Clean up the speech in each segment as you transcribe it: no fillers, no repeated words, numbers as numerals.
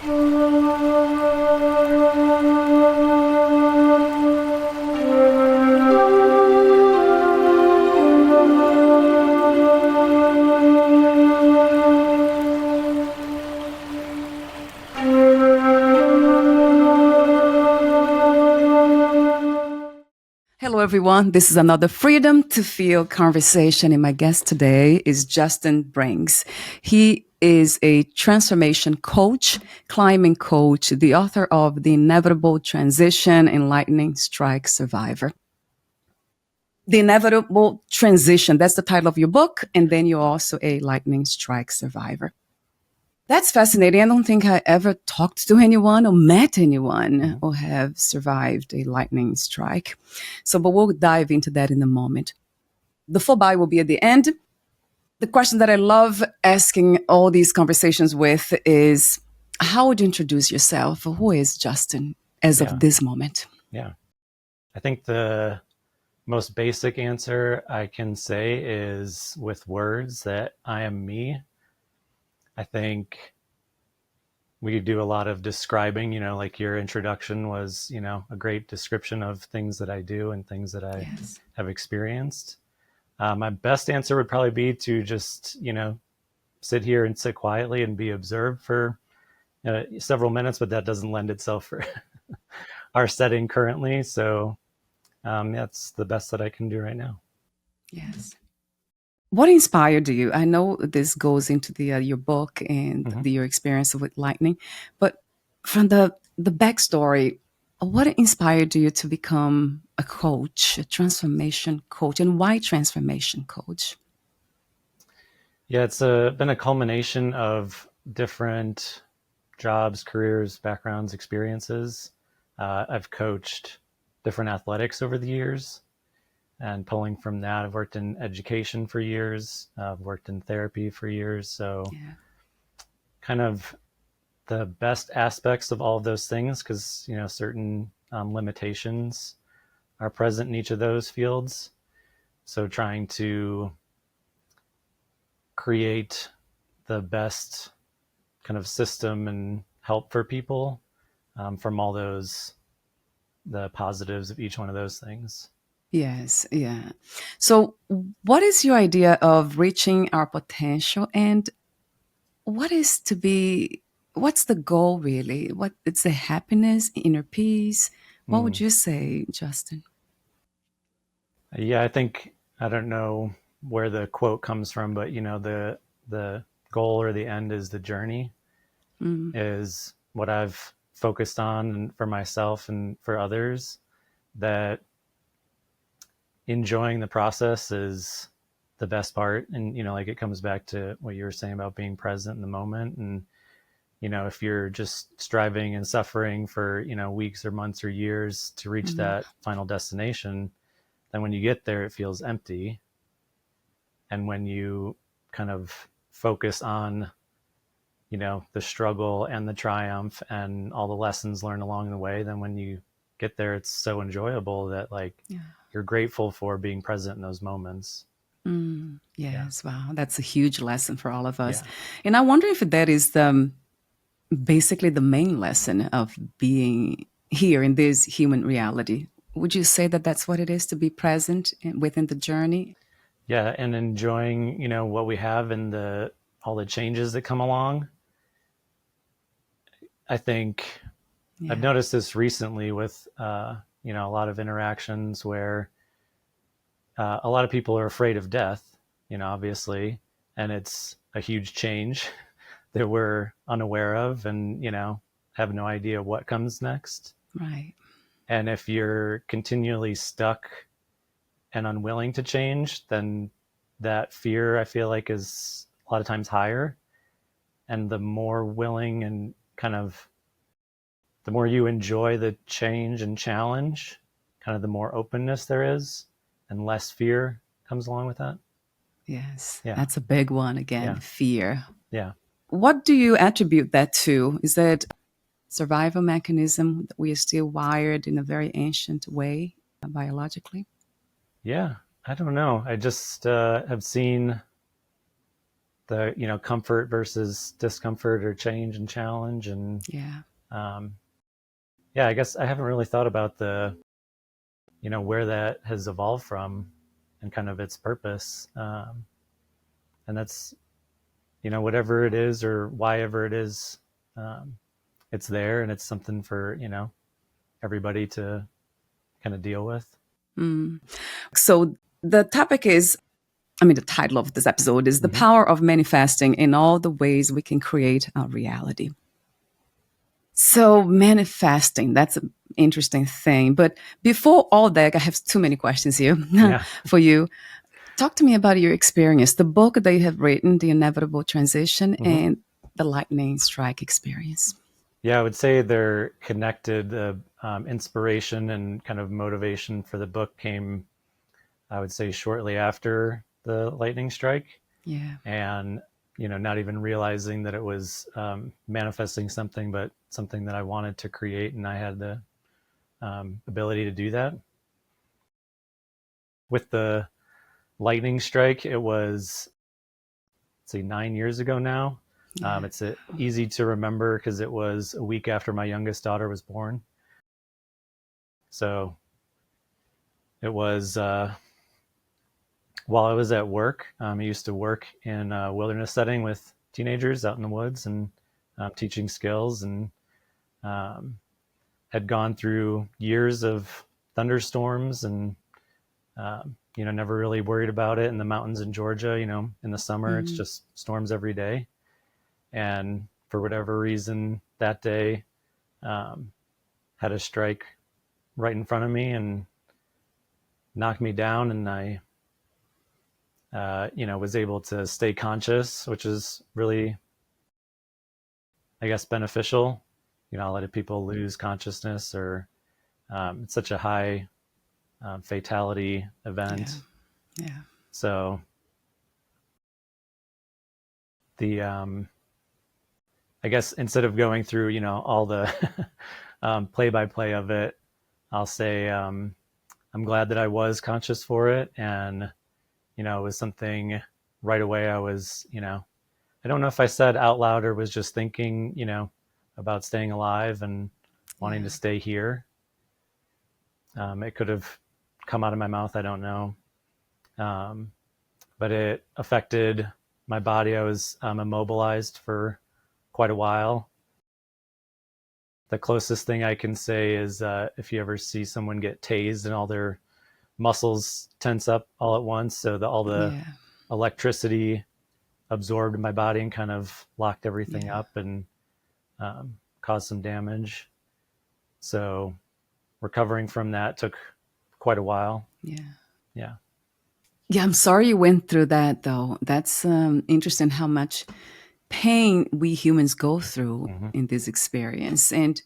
Hello, everyone. This is another Freedom to Feel conversation, and my guest today is Justin Briggs. He is a transformation coach, climbing coach, the author of The Inevitable Transition and Lightning Strike Survivor. The Inevitable Transition, that's the title of your book, and then you're also a lightning strike survivor. That's fascinating. I don't think I ever talked to anyone or met anyone who have survived a lightning strike. But we'll dive into that in a moment. The full bio will be at the end. The question that I love asking all these conversations with is, how would you introduce yourself? Who is Justin as of this moment? Yeah. I think the most basic answer I can say is with words that I am me. I think we do a lot of describing, like your introduction was, a great description of things that I do and things that I have experienced. My best answer would probably be to just, sit here and sit quietly and be observed for several minutes, but that doesn't lend itself for our setting currently. So that's the best that I can do right now. Yes. What inspired you? I know this goes into your book and your experience with lightning, but from the backstory, what inspired you to become a coach, a transformation coach, and why transformation coach? Yeah, it's been a culmination of different jobs, careers, backgrounds, experiences. I've coached different athletics over the years. And pulling from that, I've worked in education for years. I've worked in therapy for years. So kind of the best aspects of all of those things, because, certain limitations are present in each of those fields. So trying to create the best kind of system and help for people from all the positives of each one of those things. Yes, yeah. So what is your idea of reaching our potential, and what's the goal really? What it's the happiness, inner peace? What would you say, Justin? Yeah, I don't know where the quote comes from, but the goal or the end is the journey is what I've focused on for myself and for others, that enjoying the process is the best part. And, like it comes back to what you were saying about being present in the moment. And, if you're just striving and suffering for, weeks or months or years to reach that final destination, then when you get there, it feels empty. And when you kind of focus on, the struggle and the triumph and all the lessons learned along the way, then when you get there, it's so enjoyable that you're grateful for being present in those moments. Yes, wow, that's a huge lesson for all of us. And I wonder if that is basically the main lesson of being here in this human reality. Would you say that that's what it is, to be present within the journey? Yeah, and enjoying, what we have and all the changes that come along. I think I've noticed this recently with, a lot of interactions where a lot of people are afraid of death, obviously, and it's a huge change that we're unaware of and, have no idea what comes next. Right. And if you're continually stuck and unwilling to change, then that fear, I feel like, is a lot of times higher. And the more willing and the more you enjoy the change and challenge, kind of the more openness there is and less fear comes along with that. Yes, that's a big one again, fear. Yeah. What do you attribute that to? Is that survival mechanism that we are still wired in a very ancient way biologically? Yeah, I don't know. I just have seen the, comfort versus discomfort or change and challenge. And Yeah. yeah, I guess I haven't really thought about where that has evolved from and kind of its purpose. And that's, whatever it is or why ever it is, it's there, and it's something for, everybody to kind of deal with. So the topic is, the title of this episode is The Mm-hmm. Power of Manifesting in All the Ways We Can Create Our Reality. So manifesting, that's an interesting thing. But before all that, I have too many questions here Yeah. for you. Talk to me about your experience, the book that you have written, The Inevitable Transition, Mm-hmm. and the lightning strike experience. Yeah, I would say they're connected. The inspiration and kind of motivation for the book came, I would say, shortly after the lightning strike. Yeah. And, not even realizing that it was manifesting something, but something that I wanted to create. And I had the ability to do that. With the lightning strike, it was, let's see, 9 years ago now. Yeah. It's easy to remember because it was a week after my youngest daughter was born. So it was while I was at work. I used to work in a wilderness setting with teenagers out in the woods and teaching skills, and had gone through years of thunderstorms and never really worried about it in the mountains in Georgia. In the summer, it's just storms every day. And for whatever reason, that day had a strike right in front of me and knocked me down. And I, was able to stay conscious, which is really, I guess, beneficial. A lot of people lose consciousness, or it's such a high fatality event. Yeah. So the, I guess instead of going through, all the play by play of it, I'll say I'm glad that I was conscious for it. And, it was something right away I was, I don't know if I said out loud or was just thinking, about staying alive and wanting to stay here. It could have come out of my mouth. I don't know. But it affected my body. I was immobilized for quite a while. The closest thing I can say is if you ever see someone get tased and all their muscles tense up all at once, so all the electricity absorbed in my body and kind of locked everything up and caused some damage. So recovering from that took quite a while. Yeah. Yeah, I'm sorry you went through that, though. That's interesting how much pain we humans go through in this experience, and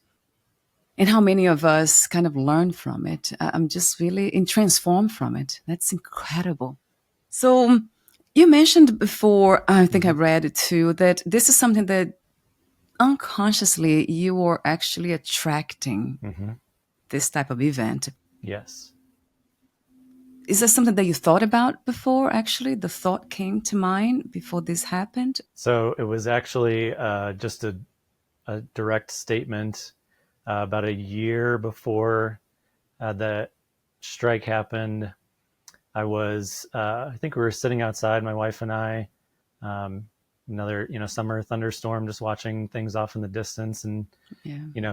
how many of us kind of learn from it. I'm just really transformed from it. That's incredible. So you mentioned before, I think I read it too, that this is something that unconsciously you were actually attracting this type of event. Yes. Is that something that you thought about before, actually? The thought came to mind before this happened? So it was actually just a direct statement about a year before the strike happened. I think we were sitting outside, my wife and I, another, summer thunderstorm, just watching things off in the distance and,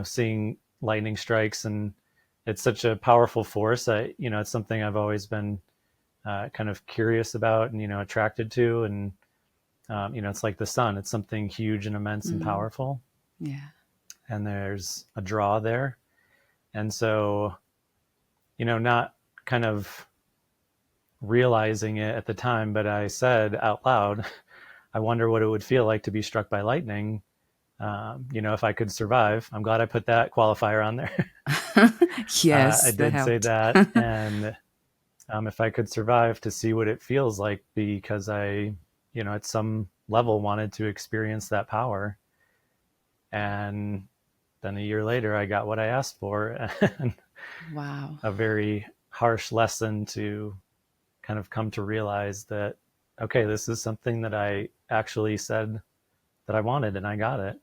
seeing lightning strikes. And it's such a powerful force. It's something I've always been kind of curious about and, attracted to. And, it's like the sun. It's something huge and immense and powerful. Yeah. And there's a draw there. And so, not kind of realizing it at the time, but I said out loud, I wonder what it would feel like to be struck by lightning. If I could survive. I'm glad I put that qualifier on there. Yes, I that did say helped. that. And if I could survive, to see what it feels like, because I, at some level wanted to experience that power. And then a year later, I got what I asked for. And Wow. a very harsh lesson to kind of come to realize that, okay, this is something that I actually said that I wanted and I got it.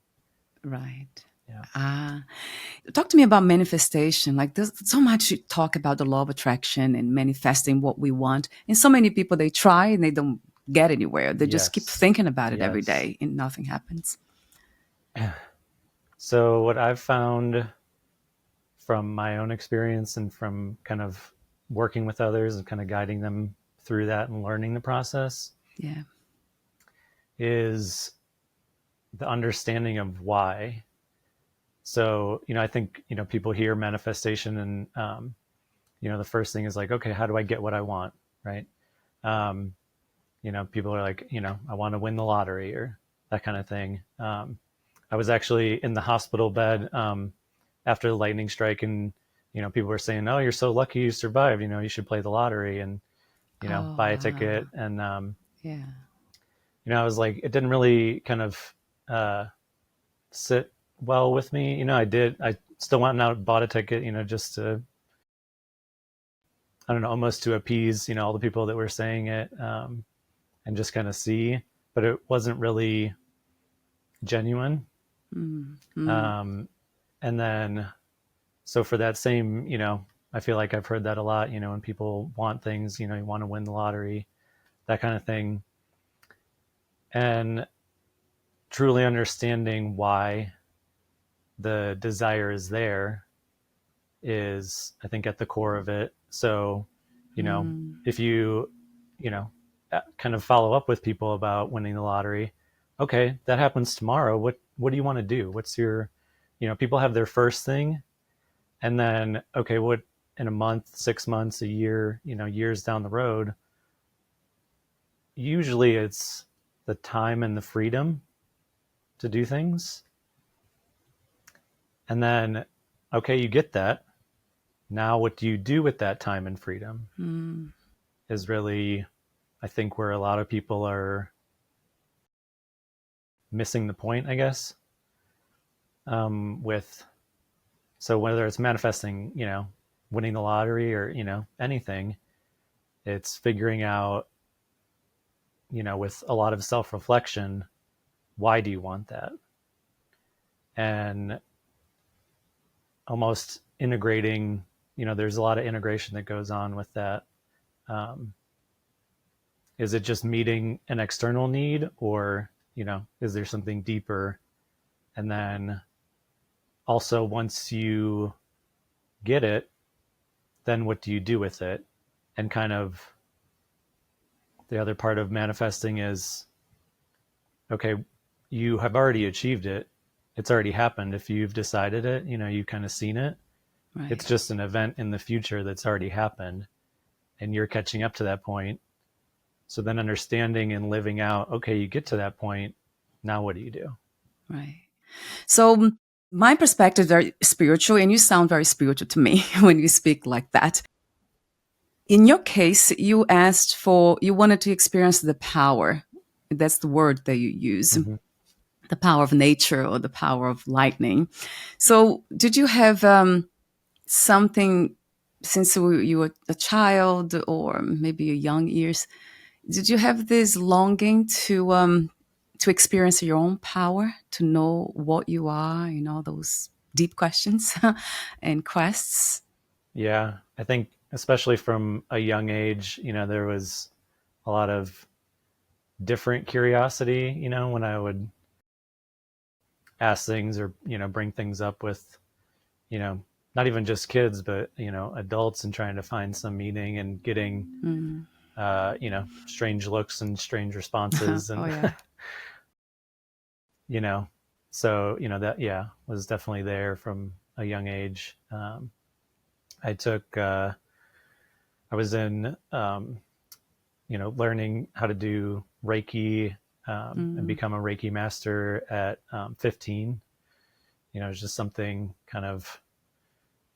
Right. Yeah. Ah, talk to me about manifestation. Like there's so much you talk about the law of attraction and manifesting what we want. And so many people, they try and they don't get anywhere. They just keep Yes. thinking about it every Yes. day and nothing happens. So, what I've found from my own experience and from kind of working with others and kind of guiding them through that and learning the process Yeah. is the understanding of why. So, I think, people hear manifestation and, the first thing is like, okay, how do I get what I want? Right. Um, people are like, I want to win the lottery or that kind of thing. I was actually in the hospital bed after the lightning strike, and people were saying, "Oh, you're so lucky you survived. You should play the lottery and Oh, buy a wow. ticket." And Yeah. I was like, it didn't really kind of sit well with me. I still went out and bought a ticket, just to, I don't know, almost to appease all the people that were saying it, and just kind of see, but it wasn't really genuine. Mm, mm, Um, and then so for that same, I feel like I've heard that a lot, when people want things, you want to win the lottery, that kind of thing. And truly understanding why the desire is there is, I think, at the core of it. So, mm. if you know, kind of follow up with people about winning the lottery, okay, that happens tomorrow. What do you want to do? What's your, people have their first thing, and then, okay, what in a month, 6 months, a year, years down the road, usually it's the time and the freedom to do things. And then, okay, you get that. Now, what do you do with that time and freedom Mm, is really, I think, where a lot of people are missing the point, I guess. With so whether it's manifesting, winning the lottery or anything, it's figuring out, with a lot of self reflection, why do you want that, and almost integrating. There's a lot of integration that goes on with that. Um, is it just meeting an external need, or is there something deeper? And then also, once you get it, then what do you do with it? And kind of the other part of manifesting is, okay, you have already achieved it. It's already happened. If you've decided it, you've kind of seen it. right. It's just an event in the future that's already happened, and you're catching up to that point. So then understanding and living out, okay, you get to that point. Now what do you do? Right. So my perspective is very spiritual, and you sound very spiritual to me when you speak like that. In your case, you wanted to experience the power. That's the word that you use, Mm-hmm. the power of nature or the power of lightning. So did you have something since you were a child or maybe your young years? Did you have this longing to experience your own power, to know what you are, those deep questions and quests? Yeah, I think especially from a young age, there was a lot of different curiosity, when I would ask things or, bring things up with, you know, not even just kids, but, adults, and trying to find some meaning and getting, Mm. strange looks and strange responses. Oh And, yeah. you know, so, that, yeah, was definitely there from a young age. I took, I was in, learning how to do Reiki, and Mm. become a Reiki master at 15. It's just something kind of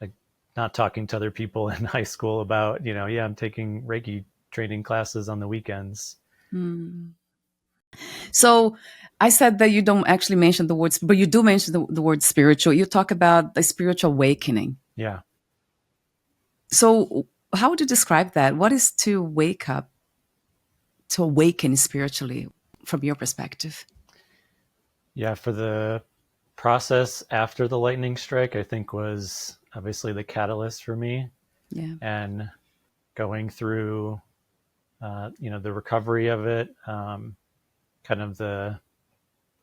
like not talking to other people in high school about, yeah, I'm taking Reiki training classes on the weekends. Mm. So I said that you don't actually mention the words, but you do mention the word spiritual. You talk about the spiritual awakening. Yeah. So how would you describe that? What is to wake up? to awaken spiritually from your perspective? Yeah, for the process after the lightning strike, I think was obviously the catalyst for me, Yeah. and going through, the recovery of it, kind of the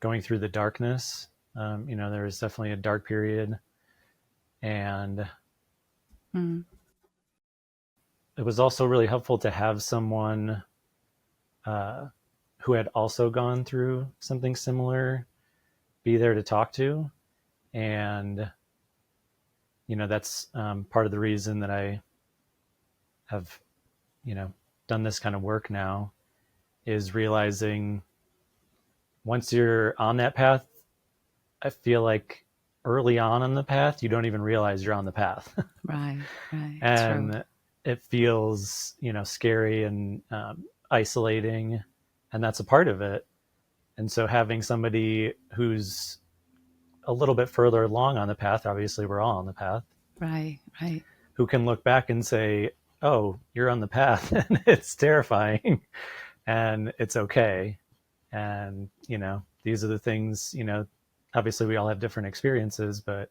going through the darkness. There was definitely a dark period, and Mm. it was also really helpful to have someone uh, who had also gone through something similar be there to talk to. And that's part of the reason that I have done this kind of work now, is realizing once you're on that path, I feel like early on in the path you don't even realize you're on the path. Right, right, true. And it feels scary and isolating, and that's a part of it. And so having somebody who's a little bit further along on the path, obviously we're all on the path, Right, right. who can look back and say, oh, you're on the path and it's terrifying and it's okay. And these are the things, obviously we all have different experiences, but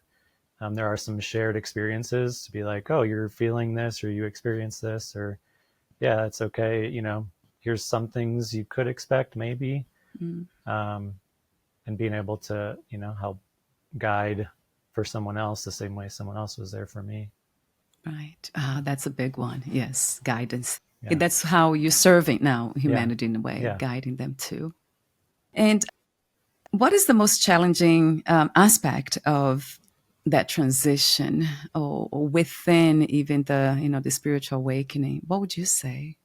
there are some shared experiences to be like, oh, you're feeling this, or you experience this, or yeah, it's okay. Here's some things you could expect maybe. Mm. um, and being able to help guide for someone else the same way someone else was there for me. Right. That's a big one. Yes, guidance. Yeah, That's how you're serving now yeah, humanity in a way, yeah. guiding them too. And what is the most challenging aspect of that transition, or within even the spiritual awakening? What would you say?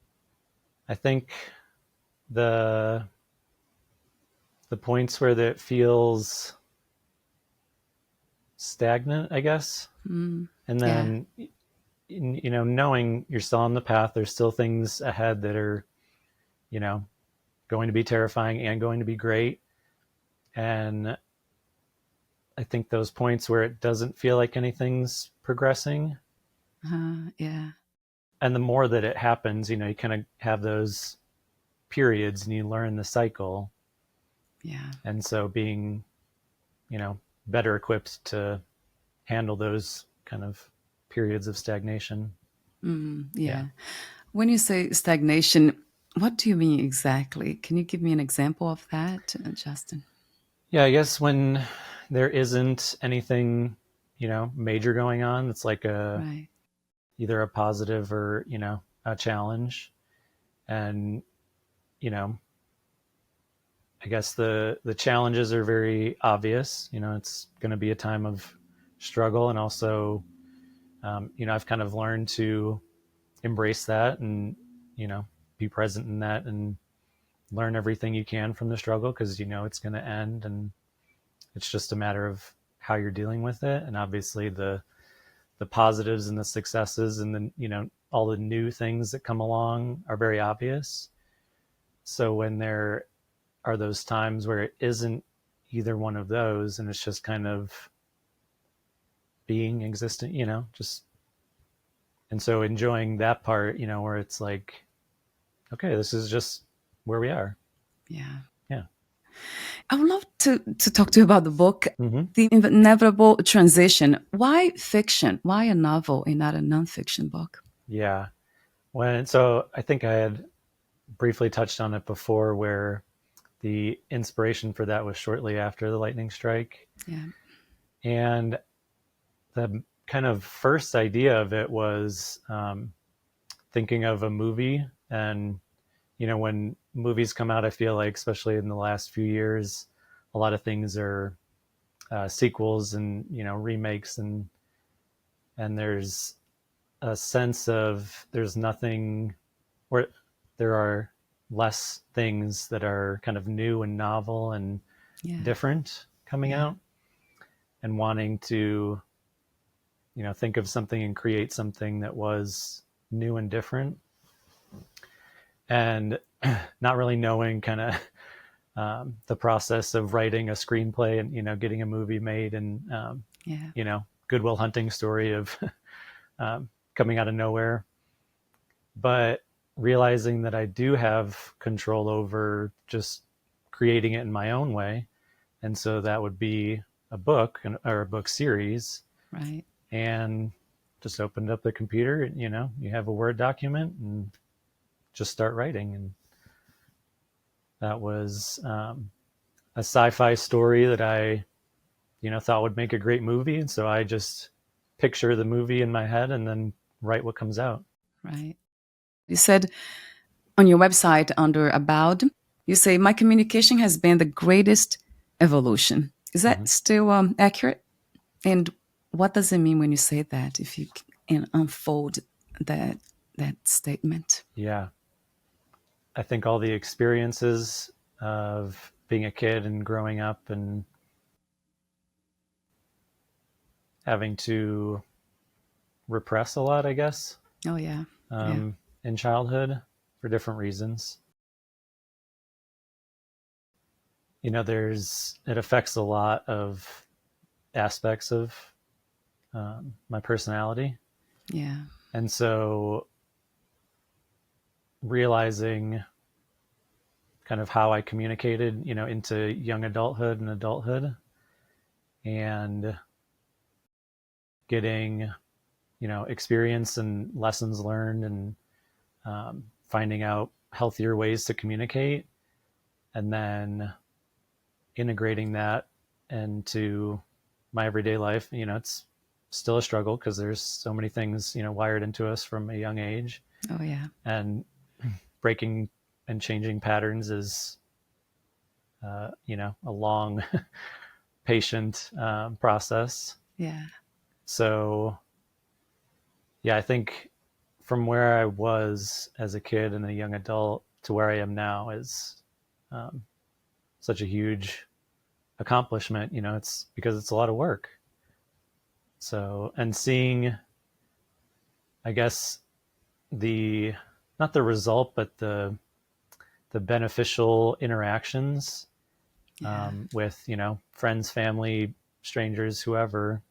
I think the points where that feels stagnant, I guess. Mm. And Yeah. then knowing you're still on the path, there's still things ahead that are you know going to be terrifying and going to be great. And I think those points where it doesn't feel like anything's progressing, Yeah. and the more that it happens, you kind of have those periods and you learn the cycle. Yeah. And so being you know better equipped to handle those kind of periods of stagnation. Yeah. Yeah. When you say stagnation, what do you mean exactly? Can you give me an example of that, Justin? Yeah, I guess when there isn't anything major going on, it's like a Right. either a positive or a challenge. And you know I guess the challenges are very obvious. It's going to be a time of struggle, and also I've kind of learned to embrace that, and be present in that, and learn everything you can from the struggle, because it's going to end, and it's just a matter of how you're dealing with it. And obviously the positives and the successes and the all the new things that come along are very obvious. So when there are those times where it isn't either one of those, and it's just kind of being existent, just, and so enjoying that part, where it's like, okay, this is just where we are. Yeah. Yeah. I would love to talk to you about the book, Mm-hmm. The Inevitable Transition. Why fiction? Why a novel and not a nonfiction book? Yeah. So I think I had briefly touched on it before, where the inspiration for that was shortly after the lightning strike. Yeah. And the kind of first idea of it was thinking of a movie. And when movies come out, I feel like, especially in the last few years, a lot of things are sequels and remakes, and there's a sense of there's nothing, or there are less things that are kind of new and novel and Yeah. different coming Yeah. out, and wanting to think of something and create something that was new and different, and not really knowing kind of the process of writing a screenplay and getting a movie made, and Yeah. Goodwill Hunting story of coming out of nowhere. But realizing that I do have control over just creating it in my own way. And so that would be a book or a book series. Right. And just opened up the computer, you have a Word document and just start writing. And that was a sci-fi story that I, thought would make a great movie. And so I just picture the movie in my head and then write what comes out. Right. You said on your website under About, you say, my communication has been the greatest evolution. Is Mm-hmm. that still accurate? And what does it mean when you say that, if you can unfold that statement? Yeah. I think all the experiences of being a kid and growing up and having to repress a lot, I guess, Oh, yeah. Yeah. in childhood for different reasons. It affects a lot of aspects of my personality. Yeah. And so realizing kind of how I communicated, into young adulthood and adulthood, and getting, experience and lessons learned, and finding out healthier ways to communicate, and then integrating that into my everyday life. It's still a struggle because there's so many things, wired into us from a young age. Oh, yeah. And breaking and changing patterns is, a long, patient process. Yeah. So, yeah, I think from where I was as a kid and a young adult to where I am now is um, such a huge accomplishment. It's because it's a lot of work. So, and seeing, I guess, the not the result, but the beneficial interactions Yeah. with friends, family, strangers, whoever,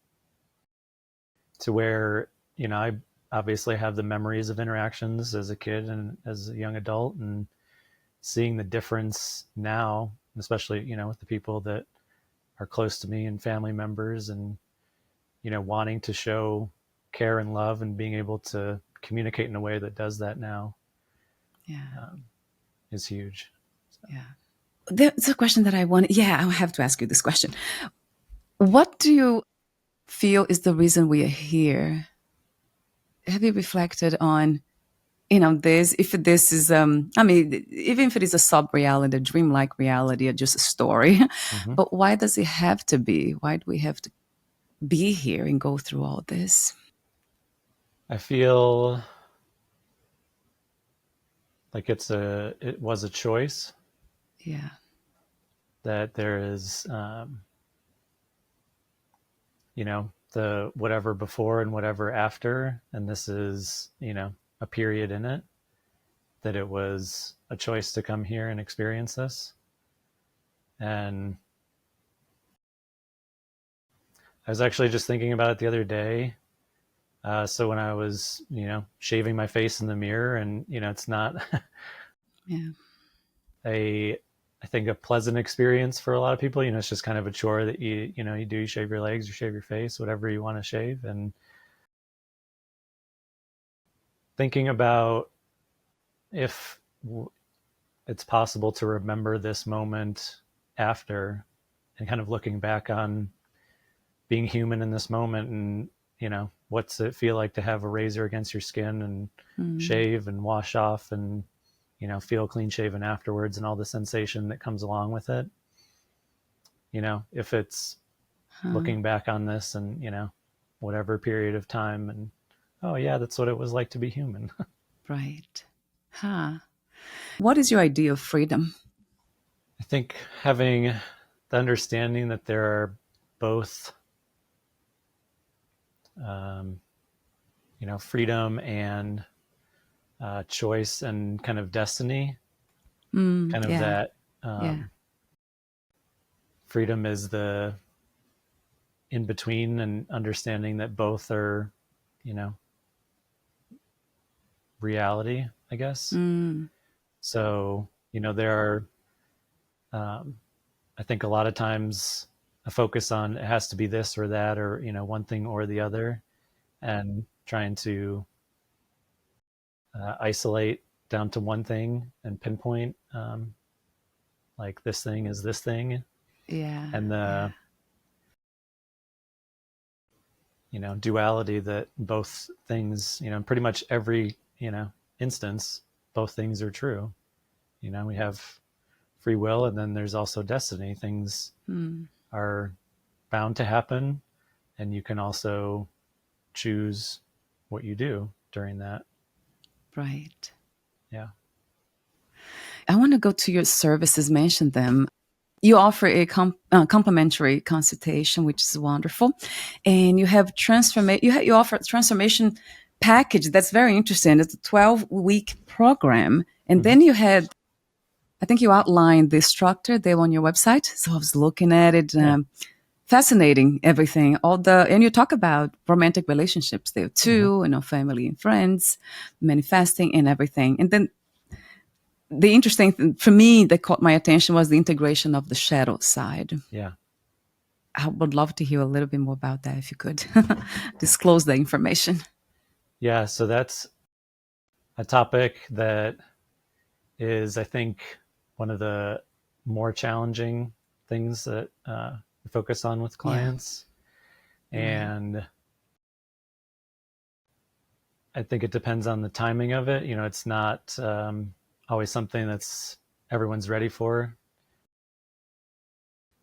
to where I obviously have the memories of interactions as a kid and as a young adult, and seeing the difference now, especially with the people that are close to me and family members, and wanting to show care and love and being able to communicate in a way that does that now Yeah. is huge. So. Yeah. There's a question that I want. Yeah, I have to ask you this question. What do you feel is the reason we are here? Have you reflected on, this, if this is, I mean, even if it is a sub reality, a dreamlike reality, or just a story, Mm-hmm. but why does it have to be? Why do we have to be here and go through all this? I feel like it was a choice, Yeah. that there is, the whatever before and whatever after, and this is, a period in it, that it was a choice to come here and experience this. And I was actually just thinking about it the other day. So when I was, shaving my face in the mirror, and, it's not Yeah. a, I think, a pleasant experience for a lot of people. It's just kind of a chore that you do, you shave your legs, you shave your face, whatever you want to shave. And thinking about if it's possible to remember this moment after, and kind of looking back on being human in this moment, and what's it feel like to have a razor against your skin and Mm. shave and wash off, and feel clean shaven afterwards, and all the sensation that comes along with it. If it's Huh. looking back on this, and whatever period of time, and oh yeah, that's what it was like to be human. Right. Huh. What is your idea of freedom? I think having the understanding that there are both um, freedom and choice and kind of destiny, kind of Yeah. that Yeah. freedom is the in between, and understanding that both are, reality. I guess. Mm, So, there are, I think a lot of times a focus on it has to be this or that, or, one thing or the other, and trying to isolate down to one thing and pinpoint, like this thing is this thing. yeah, And yeah, the, duality that both things, in pretty much every, instance, both things are true. We have free will, and then there's also destiny. Things mm, are bound to happen, and you can also choose what you do during that. right. Yeah. I want to go to your services, mention them. You offer a complimentary consultation, which is wonderful, and you have you offer a transformation package that's very interesting. It's a 12-week program, and Mm-hmm. then you had, I think you outlined the structure there on your website. So I was looking at it, Yeah. fascinating, everything, and you talk about romantic relationships there Mm-hmm. too, family and friends, manifesting and everything. And then the interesting thing for me that caught my attention was the integration of the shadow side. Yeah. I would love to hear a little bit more about that if you could disclose the information. Yeah. So that's a topic that is, I think, one of the more challenging things that we focus on with Yeah, clients. right. And I think it depends on the timing of it. It's not always something that's everyone's ready for.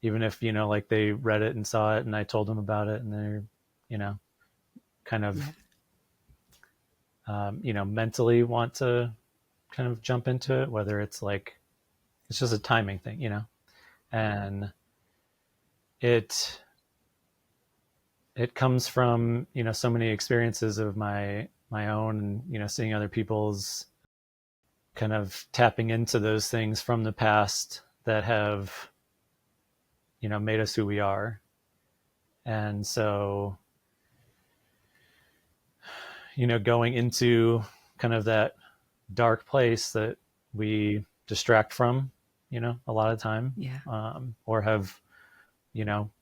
Even if, like they read it and saw it and I told them about it and they're, you know, kind of, Yeah, mentally want to kind of jump into it, whether it's like, it's just a timing thing, and it, it comes from, so many experiences of my own, and, seeing other people's, kind of tapping into those things from the past that have, made us who we are. And so, going into kind of that dark place that we distract from, a lot of time, yeah, or have,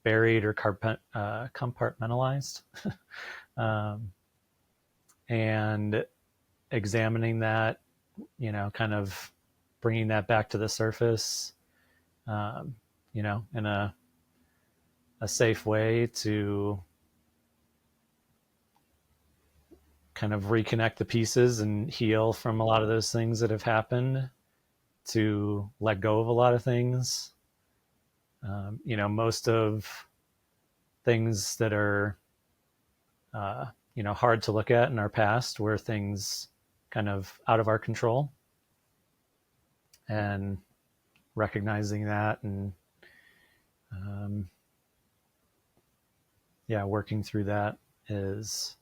buried or compartmentalized, um, and examining that, kind of bringing that back to the surface, um, in a safe way to kind of reconnect the pieces and heal from a lot of those things that have happened, to let go of a lot of things. Most of things that are, hard to look at in our past were things kind of out of our control, and recognizing that, and um, yeah, working through that is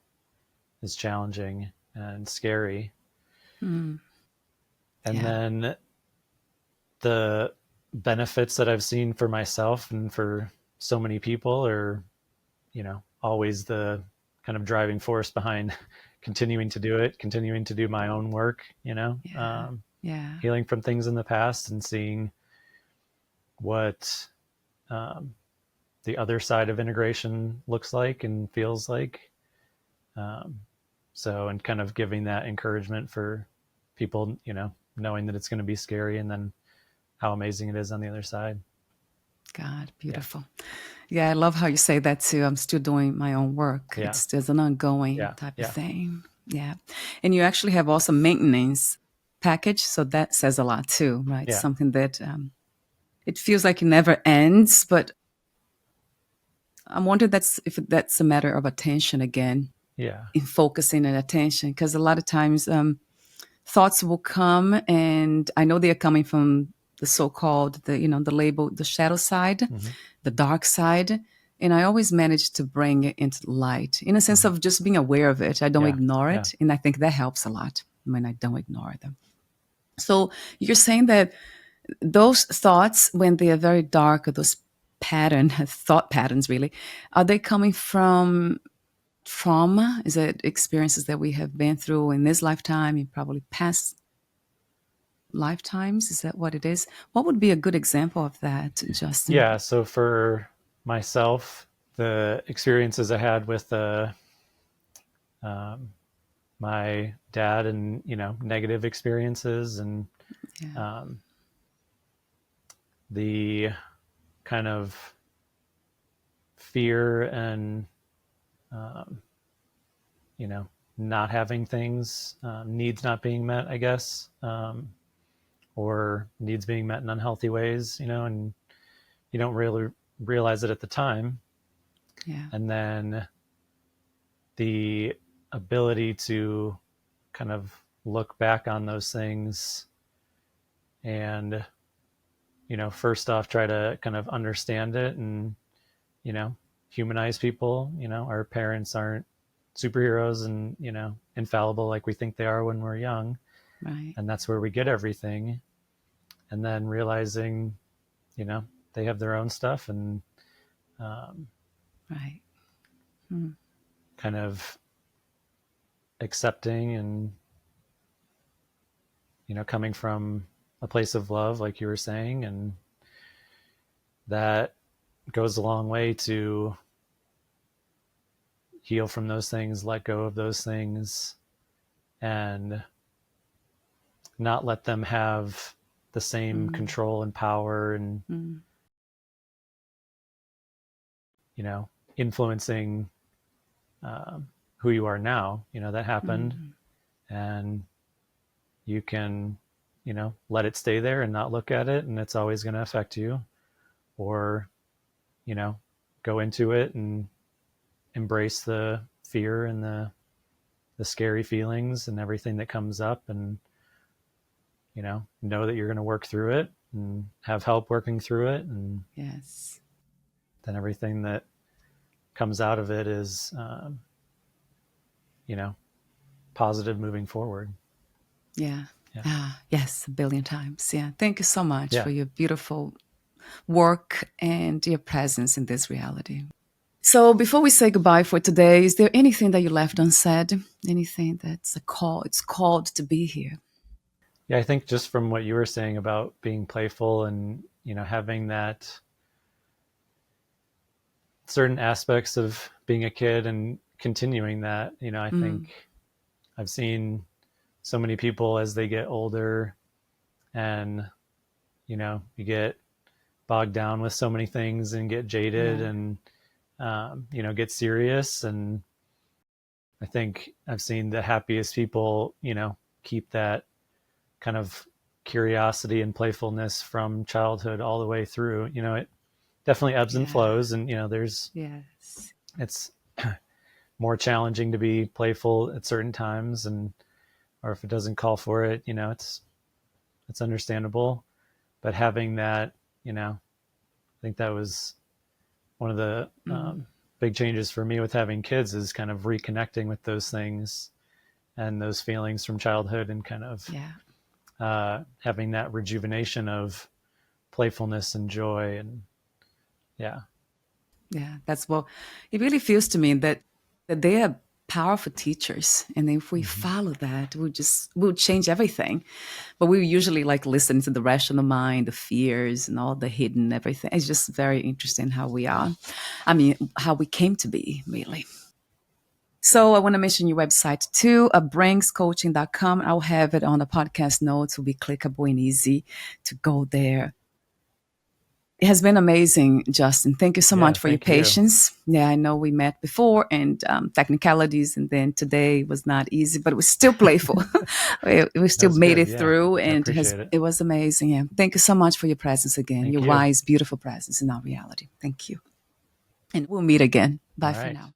challenging and scary. mm, And yeah, then the benefits that I've seen for myself and for so many people are, always the kind of driving force behind continuing to do it, continuing to do my own work, yeah, yeah, healing from things in the past and seeing what, um, the other side of integration looks like and feels like. Um, so, and kind of giving that encouragement for people, knowing that it's going to be scary, and then how amazing it is on the other side. God, Yeah. beautiful. Yeah, I love how you say that too. I'm still doing my own work. Yeah. It's just an ongoing Yeah. type of Yeah. thing. Yeah. And you actually have also maintenance package. So that says a lot too, right? Yeah. Something that it feels like it never ends, but I'm wondering if that's a matter of attention again, Yeah. in focusing and attention. Because a lot of times thoughts will come, and I know they're coming from the so-called, the label, the shadow side, Mm-hmm. the dark side. And I always manage to bring it into light in a sense Mm-hmm. of just being aware of it. I don't Yeah. ignore Yeah. it. And I think that helps a lot when I don't ignore them. So you're saying that those thoughts, when they are very dark, or those thought patterns really, are they coming from trauma? Is it experiences that we have been through in this lifetime, in probably past lifetimes. Is that what it is? What would be a good example of that, Justin? Yeah. So for myself, the experiences I had with um, my dad, and negative experiences, and Yeah. um, the kind of fear and um, you know not having things, needs not being met, I guess, or needs being met in unhealthy ways, and you don't really realize it at the time. Yeah. And then the ability to kind of look back on those things and, first off, try to kind of understand it and, you know, humanize people. Our parents aren't superheroes and, infallible like we think they are when we're young. Right. And that's where we get everything. And then realizing, they have their own stuff, and um, Right. Hmm. kind of accepting and, coming from a place of love, like you were saying. And that goes a long way to heal from those things, let go of those things, and not let them have the same Mm. control and power and, Mm. influencing who you are now. That happened, Mm. and you can, let it stay there and not look at it, and it's always going to affect you. Or, you know, go into it and embrace the fear and the scary feelings and everything that comes up, and, know that you're going to work through it and have help working through it. And Yes. then everything that comes out of it is, you know, positive moving forward. Yeah. Yeah. Yes, a billion times. Yeah. Thank you so much Yeah. for your beautiful work and your presence in this reality. So before we say goodbye for today, is there anything that you left unsaid? Anything that's a call? It's called to be here. Yeah. I think just from what you were saying about being playful and, having that certain aspects of being a kid and continuing that, I Mm. think I've seen so many people as they get older, and, you get bogged down with so many things and get jaded Yeah. and, get serious. And I think I've seen the happiest people, keep that kind of curiosity and playfulness from childhood all the way through. It definitely ebbs and Yeah. flows, and, Yes. it's more challenging to be playful at certain times, and, or if it doesn't call for it, it's understandable. But having that, I think that was one of the Mm. big changes for me with having kids, is kind of reconnecting with those things and those feelings from childhood, and kind of Yeah. having that rejuvenation of playfulness and joy. And yeah. Yeah. That's well. It really feels to me that they are powerful teachers, and if we Mm-hmm. follow that, we'll change everything. But we usually like listen to the rational mind, the fears, and all the hidden everything. It's just very interesting how we are. I mean, how we came to be, really. So I want to mention your website too, bringscoaching.com. I'll have it on the podcast notes. It will be clickable and easy to go there. It has been amazing, Justin. Thank you so Yeah. much for your Thank you. patience. Yeah, I know we met before and technicalities, and then today was not easy, but it was still playful. we That still was made good. it Yeah. through, I and appreciate it. it was amazing. Yeah, thank you so much for your presence again. Your Thank you. wise, beautiful presence in our reality. Thank you, and we'll meet again. All Bye for right. now.